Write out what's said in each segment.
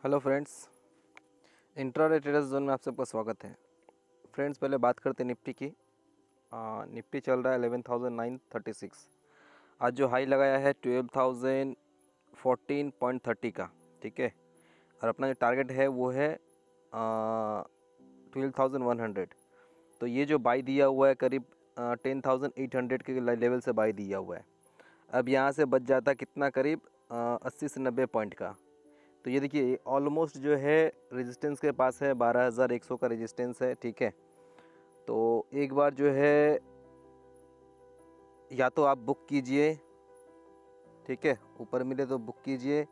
Hello friends, intraday traders zone में आप सबका स्वागत है। फ्रेंड्स, पहले बात करते हैं निफ्टी की। निफ्टी चल रहा है 11,936। आज जो हाई लगाया है 12,014.30 का, ठीक है। और अपना जो टारगेट है वो है 12,100। तो ये जो बाई दिया हुआ है करीब 10,800 के लेवल से बाई दिया हुआ है। अब यहाँ से बच जाता कितना, करीब 80 से 90 पॉइंट का। तो ये देखिए ऑलमोस्ट जो है रेजिस्टेंस के पास है, 12,100 का रेजिस्टेंस है, ठीक है। तो एक बार जो है या तो आप बुक कीजिए, ठीक है, ऊपर मिले तो बुक कीजिए,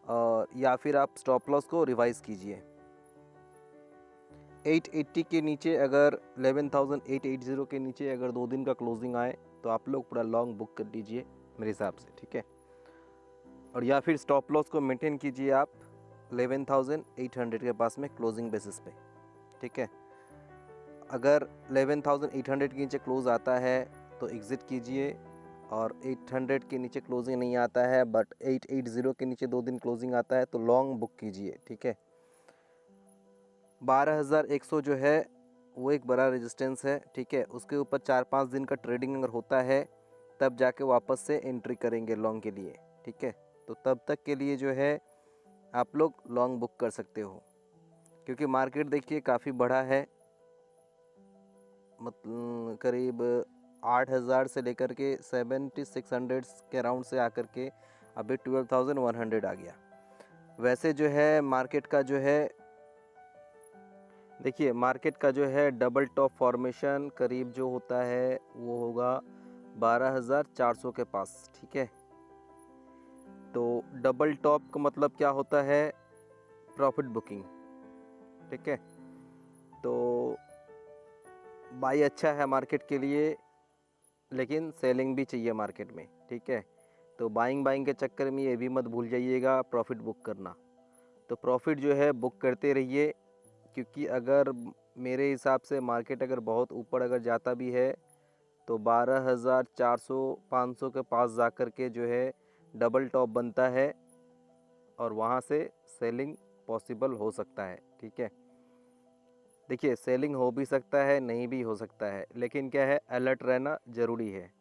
और या फिर आप स्टॉप लॉस को रिवाइज कीजिए। 880 के नीचे, अगर 11,880 के नीचे अगर 2 दिन का क्लोजिंग आए तो आप लोग पूरा लॉन्ग बुक कर लीजिए मेरे हिसाब से, ठीक है। और या फिर स्टॉप लॉस को मेंटेन कीजिए आप 11,800 के पास में क्लोजिंग बेसिस पे, ठीक है। अगर 11,800 के नीचे क्लोज आता है तो एग्ज़िट कीजिए, और 800 के नीचे क्लोजिंग नहीं आता है बट 880 के नीचे 2 दिन क्लोजिंग आता है तो लॉन्ग बुक कीजिए, ठीक है। 12,100 जो है वो एक बड़ा रेजिस्टेंस है, ठीक है। उसके ऊपर 4-5 दिन का ट्रेडिंग अगर होता है तब जाके वापस से एंट्री करेंगे लॉन्ग के लिए, ठीक है। तो तब तक के लिए जो है आप लोग लॉन्ग बुक कर सकते हो, क्योंकि मार्केट देखिए काफ़ी बड़ा है। मतलब करीब 8,000 से लेकर के 7,600 के राउंड से आकर के अभी 12,100 आ गया। वैसे जो है मार्केट का जो है, देखिए मार्केट का जो है डबल टॉप फॉर्मेशन करीब जो होता है वो होगा 12,400 के पास, ठीक है। तो डबल टॉप का मतलब क्या होता है, प्रॉफिट बुकिंग, ठीक है। तो बाई अच्छा है मार्केट के लिए, लेकिन सेलिंग भी चाहिए मार्केट में, ठीक है। तो बाइंग के चक्कर में ये भी मत भूल जाइएगा प्रॉफिट बुक करना। तो प्रॉफिट जो है बुक करते रहिए, क्योंकि अगर मेरे हिसाब से मार्केट अगर बहुत ऊपर अगर जाता भी है तो 12,400 500 के पास जा कर के जो है डबल टॉप बनता है, और वहाँ से सेलिंग पॉसिबल हो सकता है, ठीक है। देखिए सेलिंग हो भी सकता है, नहीं भी हो सकता है, लेकिन क्या है, अलर्ट रहना ज़रूरी है।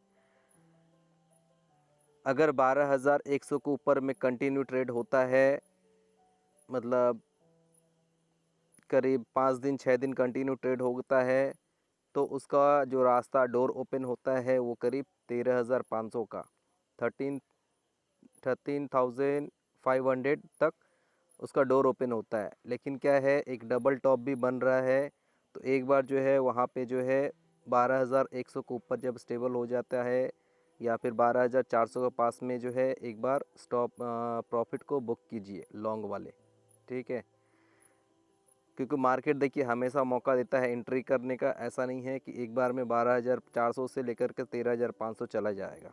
अगर 12,100 के ऊपर में कंटिन्यू ट्रेड होता है, मतलब करीब 5 दिन 6 दिन कंटिन्यू ट्रेड होता है, तो उसका जो रास्ता डोर ओपन होता है वो करीब 13,500 का, 13,500 तक उसका डोर ओपन होता है। लेकिन क्या है, एक डबल टॉप भी बन रहा है, तो एक बार जो है वहाँ पे जो है 12,100 के ऊपर जब स्टेबल हो जाता है, या फिर 12,400 के पास में जो है एक बार स्टॉप प्रॉफिट को बुक कीजिए लॉन्ग वाले, ठीक है। क्योंकि मार्केट देखिए हमेशा मौका देता है एंट्री करने का, ऐसा नहीं है कि एक बार में 12,400 से लेकर के 13,500 चला जाएगा,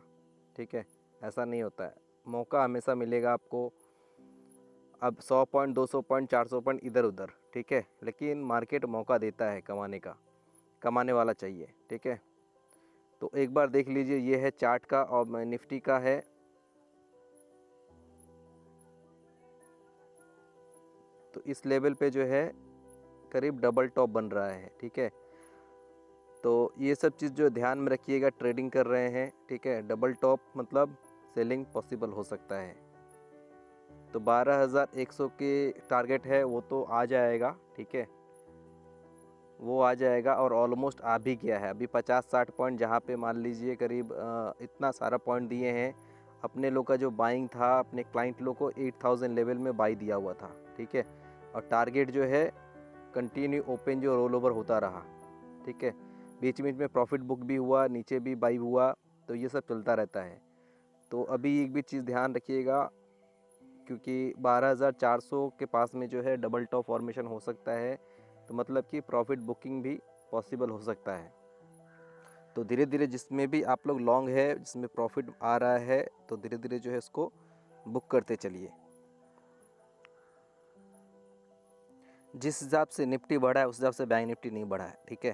ठीक है। ऐसा नहीं होता है, मौका हमेशा मिलेगा आपको। अब 100 पॉइंट 200 पॉइंट 400 पॉइंट इधर उधर, ठीक है, लेकिन मार्केट मौका देता है कमाने का, कमाने वाला चाहिए, ठीक है। तो एक बार देख लीजिए, ये है चार्ट का, और निफ्टी का है। तो इस लेवल पे जो है करीब डबल टॉप बन रहा है, ठीक है। तो ये सब चीज़ जो ध्यान में रखिएगा, ट्रेडिंग कर रहे हैं, ठीक है। डबल टॉप मतलब सेलिंग पॉसिबल हो सकता है। तो 12,100 के टारगेट है वो तो आ जाएगा, ठीक है, वो आ जाएगा, और ऑलमोस्ट आ भी गया है। अभी 50-60 पॉइंट जहाँ पे मान लीजिए करीब इतना सारा पॉइंट दिए हैं। अपने लोग का जो बाइंग था, अपने क्लाइंट लोग को 8,000 लेवल में बाई दिया हुआ था, ठीक है। और टारगेट जो है कंटिन्यू ओपन जो रोल ओवर होता रहा, ठीक है। बीच बीच में प्रॉफिट बुक भी हुआ, नीचे भी बाई हुआ, तो ये सब चलता रहता है। तो अभी एक भी चीज़ ध्यान रखिएगा, क्योंकि 12,400 के पास में जो है डबल टॉप फॉर्मेशन हो सकता है, तो मतलब कि प्रॉफिट बुकिंग भी पॉसिबल हो सकता है। तो धीरे धीरे जिसमें भी आप लोग लॉन्ग है, जिसमें प्रॉफिट आ रहा है, तो धीरे धीरे जो है इसको बुक करते चलिए। जिस हिसाब से निफ्टी बढ़ा है उस हिसाब से बैंक निफ्टी नहीं बढ़ा है, ठीक है।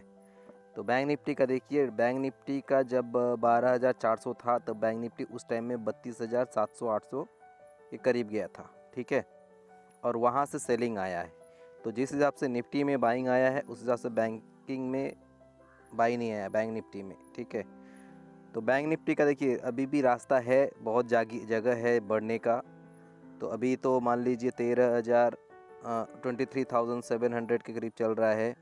तो बैंक निफ्टी का देखिए, बैंक निफ्टी का जब 12,400 था तो बैंक निफ्टी उस टाइम में 32,700-800 के करीब गया था, ठीक है। और वहाँ से सेलिंग आया है। तो जिस हिसाब से निफ्टी में बाइंग आया है उस हिसाब से बैंकिंग में बाई नहीं आया, बैंक निफ्टी में, ठीक है। तो बैंक निफ्टी का देखिए अभी भी रास्ता है, बहुत जगह है बढ़ने का। तो अभी तो मान लीजिए 23,700 के करीब चल रहा है।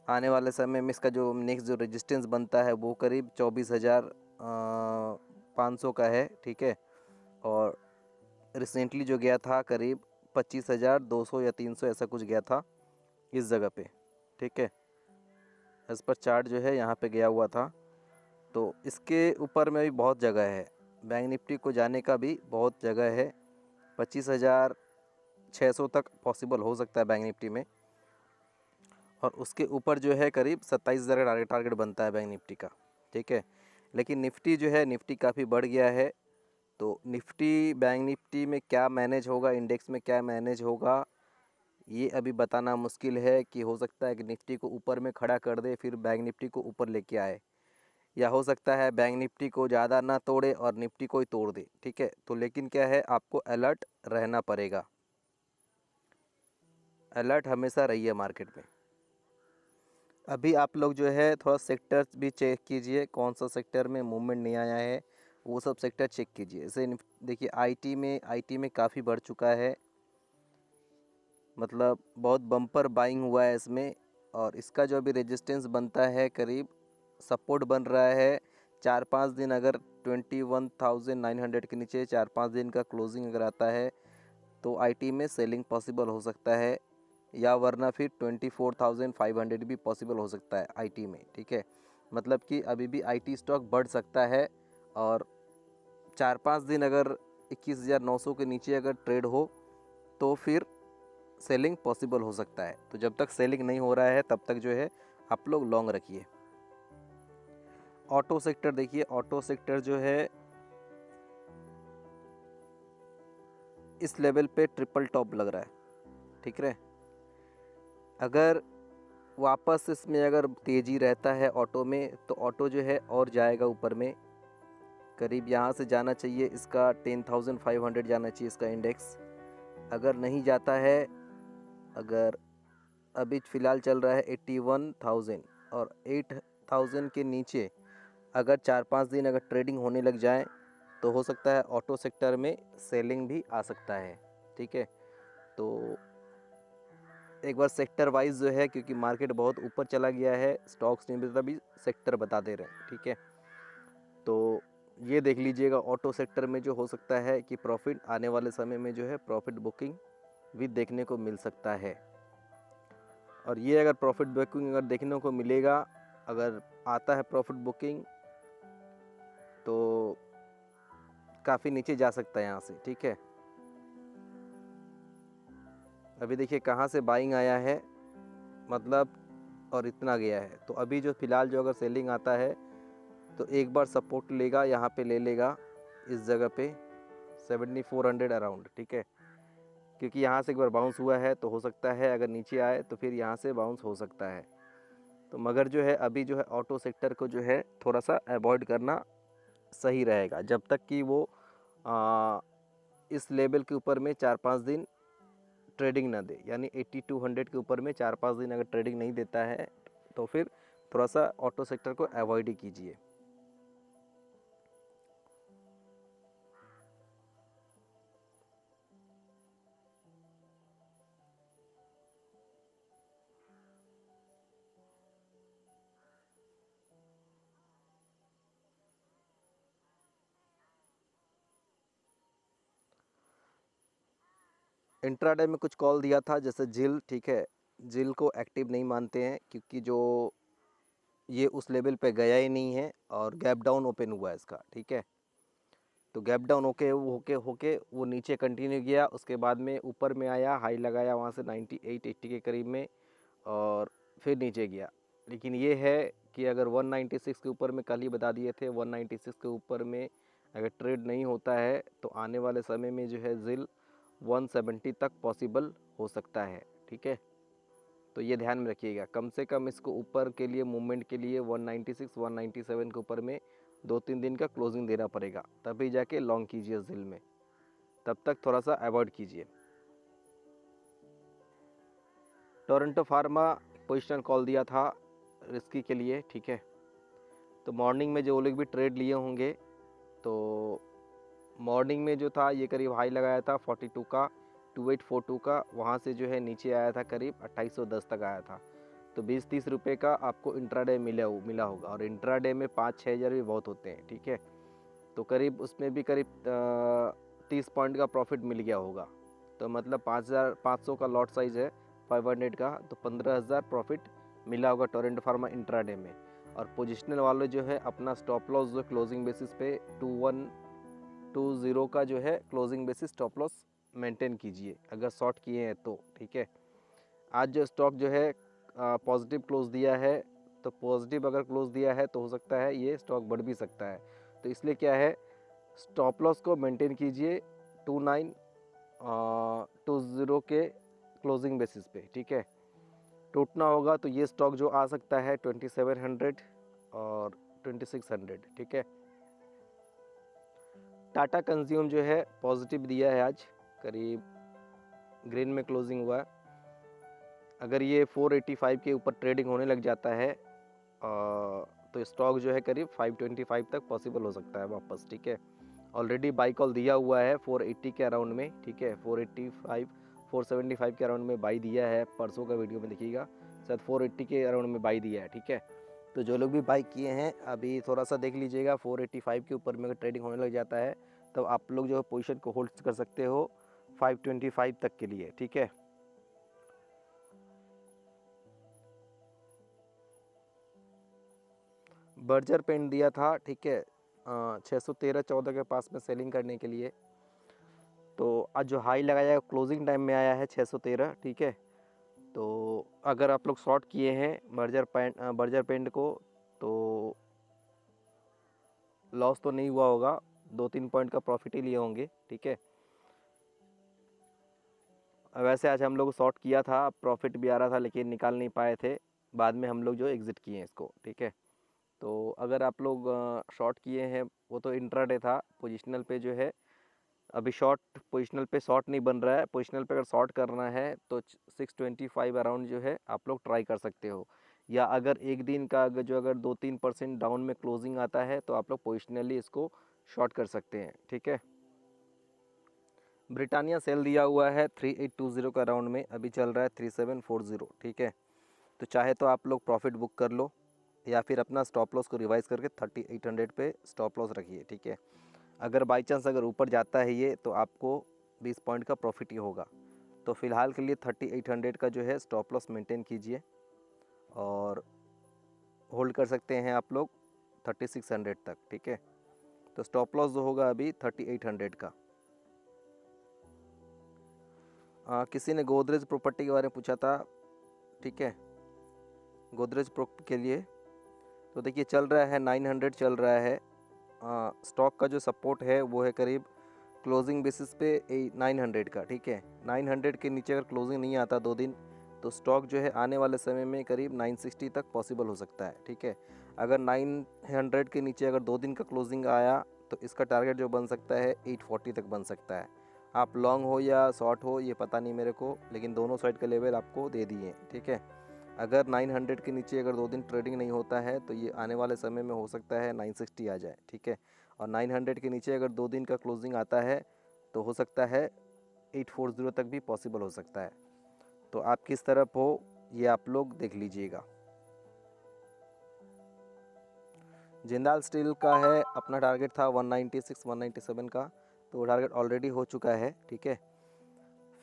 आने वाले समय में इसका जो नेक्स्ट जो रेजिस्टेंस बनता है वो करीब 24,500 का है, ठीक है। और रिसेंटली जो गया था करीब 25,200 या 300 ऐसा कुछ गया था इस जगह पे, ठीक है। इस पर चार्ट जो है यहाँ पे गया हुआ था। तो इसके ऊपर में भी बहुत जगह है, बैंक निफ्टी को जाने का भी बहुत जगह है। 25,600 तक पॉसिबल हो सकता है बैंक निफ्टी में, और उसके ऊपर जो है करीब 27,000 का टारगेट बनता है बैंक निफ्टी का, ठीक है। लेकिन निफ्टी जो है निफ्टी काफ़ी बढ़ गया है। तो निफ्टी बैंक निफ्टी में क्या मैनेज होगा, इंडेक्स में क्या मैनेज होगा, ये अभी बताना मुश्किल है। कि हो सकता है कि निफ्टी को ऊपर में खड़ा कर दे फिर बैंक निफ्टी को ऊपर लेके आए, या हो सकता है बैंक निफ्टी को ज़्यादा ना तोड़े और निफ्टी को ही तोड़ दे, ठीक है। तो लेकिन क्या है, आपको अलर्ट रहना पड़ेगा, अलर्ट हमेशा रहिए मार्केट में। अभी आप लोग जो है थोड़ा सेक्टर्स भी चेक कीजिए, कौन सा सेक्टर में मूवमेंट नहीं आया है वो सब सेक्टर चेक कीजिए। जैसे देखिए आईटी में काफ़ी बढ़ चुका है, मतलब बहुत बम्पर बाइंग हुआ है इसमें। और इसका जो अभी रेजिस्टेंस बनता है करीब सपोर्ट बन रहा है 4-5 दिन, अगर 21,900 के नीचे 4-5 दिन का क्लोजिंग अगर आता है तो आईटी में सेलिंग पॉसिबल हो सकता है, या वरना फिर 24,500 भी पॉसिबल हो सकता है आईटी में, ठीक है। मतलब कि अभी भी आईटी स्टॉक बढ़ सकता है। और 4-5 दिन अगर 21,900 के नीचे अगर ट्रेड हो तो फिर सेलिंग पॉसिबल हो सकता है। तो जब तक सेलिंग नहीं हो रहा है तब तक जो है आप लोग लॉन्ग रखिए। ऑटो सेक्टर देखिए, ऑटो सेक्टर जो है इस लेवल पे ट्रिपल टॉप लग रहा है, ठीक है। अगर वापस इसमें अगर तेज़ी रहता है ऑटो में तो ऑटो जो है और जाएगा ऊपर में, करीब यहाँ से जाना चाहिए इसका 10,500 जाना चाहिए इसका इंडेक्स। अगर नहीं जाता है, अगर अभी फ़िलहाल चल रहा है 81,000, और 8,000 के नीचे अगर 4-5 दिन अगर ट्रेडिंग होने लग जाए तो हो सकता है ऑटो सेक्टर में सेलिंग भी आ सकता है, ठीक है। तो एक बार सेक्टर वाइज जो है, क्योंकि मार्केट बहुत ऊपर चला गया है, स्टॉक्स नहीं बता भी सेक्टर बता दे रहे हैं, ठीक है। तो ये देख लीजिएगा ऑटो सेक्टर में जो हो सकता है कि प्रॉफिट आने वाले समय में जो है प्रॉफिट बुकिंग भी देखने को मिल सकता है। और ये अगर प्रॉफिट बुकिंग अगर देखने को मिलेगा, अगर आता है प्रॉफिट बुकिंग तो काफ़ी नीचे जा सकता है यहाँ से, ठीक है। अभी देखिए कहाँ से बाइंग आया है, मतलब और इतना गया है। तो अभी जो फ़िलहाल जो अगर सेलिंग आता है तो एक बार सपोर्ट लेगा, यहाँ पे ले लेगा इस जगह पे 7400 अराउंड, ठीक है। क्योंकि यहाँ से एक बार बाउंस हुआ है तो हो सकता है अगर नीचे आए तो फिर यहाँ से बाउंस हो सकता है। तो मगर जो है अभी जो है ऑटो सेक्टर को जो है थोड़ा सा अवॉइड करना सही रहेगा, जब तक कि वो इस लेवल के ऊपर में 4-5 दिन ट्रेडिंग ना दे। यानी 8200 के ऊपर में 4-5 दिन अगर ट्रेडिंग नहीं देता है तो फिर थोड़ा सा ऑटो सेक्टर को अवॉइड ही कीजिए। इंट्राडे में कुछ कॉल दिया था जैसे जिल, ठीक है। जिल को एक्टिव नहीं मानते हैं क्योंकि जो ये उस लेवल पे गया ही नहीं है और गैप डाउन ओपन हुआ है इसका, ठीक है। तो गैप डाउन होके वो नीचे कंटिन्यू किया, उसके बाद में ऊपर में आया, हाई लगाया वहाँ से 98-80 के करीब में, और फिर नीचे गया। लेकिन ये है कि अगर 196 के ऊपर में, कल ही बता दिए थे, 196 के ऊपर में अगर ट्रेड नहीं होता है तो आने वाले समय में जो है जिल 170 तक पॉसिबल हो सकता है, ठीक है। तो ये ध्यान में रखिएगा, कम से कम इसको ऊपर के लिए मूवमेंट के लिए 196 197 के ऊपर में 2-3 दिन का क्लोजिंग देना पड़ेगा, तभी जाके लॉन्ग कीजिए जिल में। तब तक थोड़ा सा अवॉइड कीजिए। टोरंटो फार्मा पोजिशनल कॉल दिया था रिस्की के लिए, ठीक है। तो मॉर्निंग में जो वो लोग भी ट्रेड लिए होंगे, तो मॉर्निंग में जो था ये करीब हाई लगाया था 42 का, 2842 का, वहाँ से जो है नीचे आया था करीब 2810 तक आया था। तो 20-30 रुपये का आपको इंट्राडे मिला होगा, और इंट्राडे में 5-6 हज़ार भी बहुत होते हैं, ठीक है। तो करीब उसमें भी करीब 30 पॉइंट का प्रॉफिट मिल गया होगा। तो मतलब 5500 का लॉट साइज़ है 500 का, तो 15,000 प्रॉफिट मिला होगा टोरंटो फार्मा इंट्राडे में। और पोजिशनल वाले जो है अपना स्टॉप लॉस जो क्लोजिंग बेसिस पे 2120 का जो है closing basis stop loss maintain कीजिए अगर शॉर्ट किए हैं तो, ठीक है। आज जो स्टॉक जो है पॉजिटिव क्लोज दिया है, तो पॉजिटिव अगर क्लोज दिया है तो हो सकता है ये स्टॉक बढ़ भी सकता है। तो इसलिए क्या है, स्टॉप लॉस को मेंटेन कीजिए 2920 के क्लोजिंग बेसिस पे, ठीक है। टूटना होगा तो ये स्टॉक जो आ सकता है 2700 और 2600, ठीक है। टाटा कंज्यूम जो है पॉजिटिव दिया है, आज करीब ग्रीन में क्लोजिंग हुआ है। अगर ये 485 के ऊपर ट्रेडिंग होने लग जाता है तो स्टॉक जो है करीब 525 तक पॉसिबल हो सकता है वापस, ठीक है। ऑलरेडी बाई कॉल दिया हुआ है 480 के अराउंड में, ठीक है। 485 475 के अराउंड में बाई दिया है, परसों का वीडियो में देखिएगा, शायद 480 के अराउंड में बाई दिया है, ठीक है। तो जो लोग भी बाई किए हैं अभी थोड़ा सा देख लीजिएगा, 485 के ऊपर में अगर ट्रेडिंग होने लग जाता है तो आप लोग जो है पोजीशन को होल्ड कर सकते हो 525 तक के लिए, ठीक है। बर्जर पेंट दिया था, ठीक है, 613-14 के पास में सेलिंग करने के लिए। तो आज जो हाई लगाया क्लोजिंग टाइम में आया है 613, ठीक है। तो अगर आप लोग शॉर्ट किए हैं बर्जर पेंट को तो लॉस तो नहीं हुआ होगा, 2-3 पॉइंट का प्रॉफिट ही लिए होंगे, ठीक है। वैसे आज हम लोग शॉर्ट किया था, प्रॉफिट भी आ रहा था लेकिन निकाल नहीं पाए थे, बाद में हम लोग जो एग्ज़िट किए हैं इसको, ठीक है। तो अगर आप लोग शॉर्ट किए हैं वो तो इंट्राडे था, पोजिशनल पे जो है अभी शॉर्ट पोजिशनल पे शॉर्ट नहीं बन रहा है। पोजिशनल पे अगर शॉर्ट करना है तो 625 अराउंड जो है आप लोग ट्राई कर सकते हो, या अगर एक दिन का अगर 2-3% डाउन में क्लोजिंग आता है तो आप लोग पोजिशनली इसको शॉर्ट कर सकते हैं, ठीक है। ब्रिटानिया सेल दिया हुआ है 3820 का अराउंड में, अभी चल रहा है 3740, ठीक है। तो चाहे तो आप लोग प्रॉफिट बुक कर लो या फिर अपना स्टॉप लॉस को रिवाइज़ करके 3800 पे स्टॉप लॉस रखिए, ठीक है। अगर बाई चांस अगर ऊपर जाता है ये तो आपको 20 पॉइंट का प्रॉफिट ही होगा। तो फ़िलहाल के लिए 3800 का जो है स्टॉप लॉस मेंटेन कीजिए और होल्ड कर सकते हैं आप लोग 3600 तक, ठीक है। तो स्टॉप लॉस जो होगा अभी 3800 का। किसी ने गोदरेज प्रॉपर्टी के बारे में पूछा था, ठीक है। गोदरेज के लिए तो देखिए चल रहा है 900 चल रहा है। स्टॉक का जो सपोर्ट है वो है करीब क्लोजिंग बेसिस पे 900 का, ठीक है। 900 के नीचे अगर क्लोजिंग नहीं आता 2 दिन तो स्टॉक जो है आने वाले समय में करीब 960 तक पॉसिबल हो सकता है, ठीक है। अगर 900 के नीचे अगर 2 दिन का क्लोजिंग आया तो इसका टारगेट जो बन सकता है 840 तक बन सकता है। आप लॉन्ग हो या शॉर्ट हो ये पता नहीं मेरे को, लेकिन दोनों साइड का लेवल आपको दे दिए, ठीक है। अगर 900 के नीचे अगर 2 दिन ट्रेडिंग नहीं होता है तो ये आने वाले समय में हो सकता है 960 आ जाए, ठीक है। और 900 के नीचे अगर 2 दिन का क्लोजिंग आता है तो हो सकता है 840 तक भी पॉसिबल हो सकता है। तो आप किस तरफ हो ये आप लोग देख लीजिएगा। जिंदाल स्टील का है अपना टारगेट था 196-197 का, तो वो टारगेट ऑलरेडी हो चुका है, ठीक है।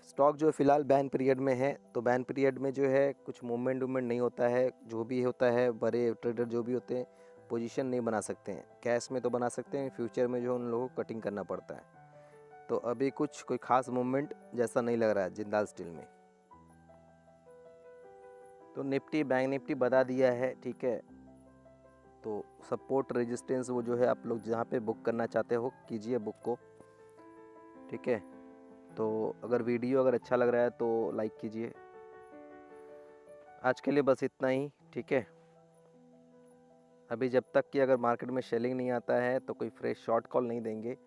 स्टॉक जो फ़िलहाल बैन पीरियड में है, तो बैन पीरियड में जो है कुछ मूवमेंट नहीं होता है, जो भी होता है बड़े ट्रेडर जो भी होते हैं पोजीशन नहीं बना सकते हैं। कैश में तो बना सकते हैं, फ्यूचर में जो उन लोगों को कटिंग करना पड़ता है। तो अभी कुछ कोई ख़ास मूवमेंट जैसा नहीं लग रहा है जिंदाल स्टील में। तो निफ्टी बैंक निफ्टी बता दिया है, ठीक है। तो सपोर्ट रेजिस्टेंस वो जो है आप लोग जहाँ पे बुक करना चाहते हो कीजिए बुक को, ठीक है। तो अगर वीडियो अगर अच्छा लग रहा है तो लाइक कीजिए। आज के लिए बस इतना ही, ठीक है। अभी जब तक कि अगर मार्केट में सेलिंग नहीं आता है तो कोई फ्रेश शॉर्ट कॉल नहीं देंगे,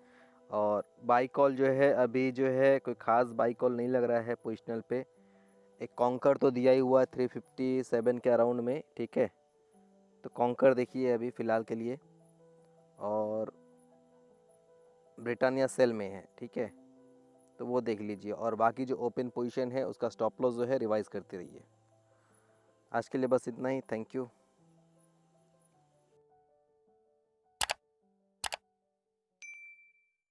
और बाई कॉल जो है अभी जो है कोई ख़ास बाई कॉल नहीं लग रहा है पोजिशनल पे। एक कॉन्कर तो दिया ही हुआ है 357 के अराउंड में, ठीक है। तो कॉन्कर देखिए अभी फ़िलहाल के लिए, और ब्रिटानिया सेल में है, ठीक है। तो वो देख लीजिए, और बाकी जो ओपन पोजीशन है उसका स्टॉप लॉस जो है रिवाइज़ करते रहिए। आज के लिए बस इतना ही, थैंक यू।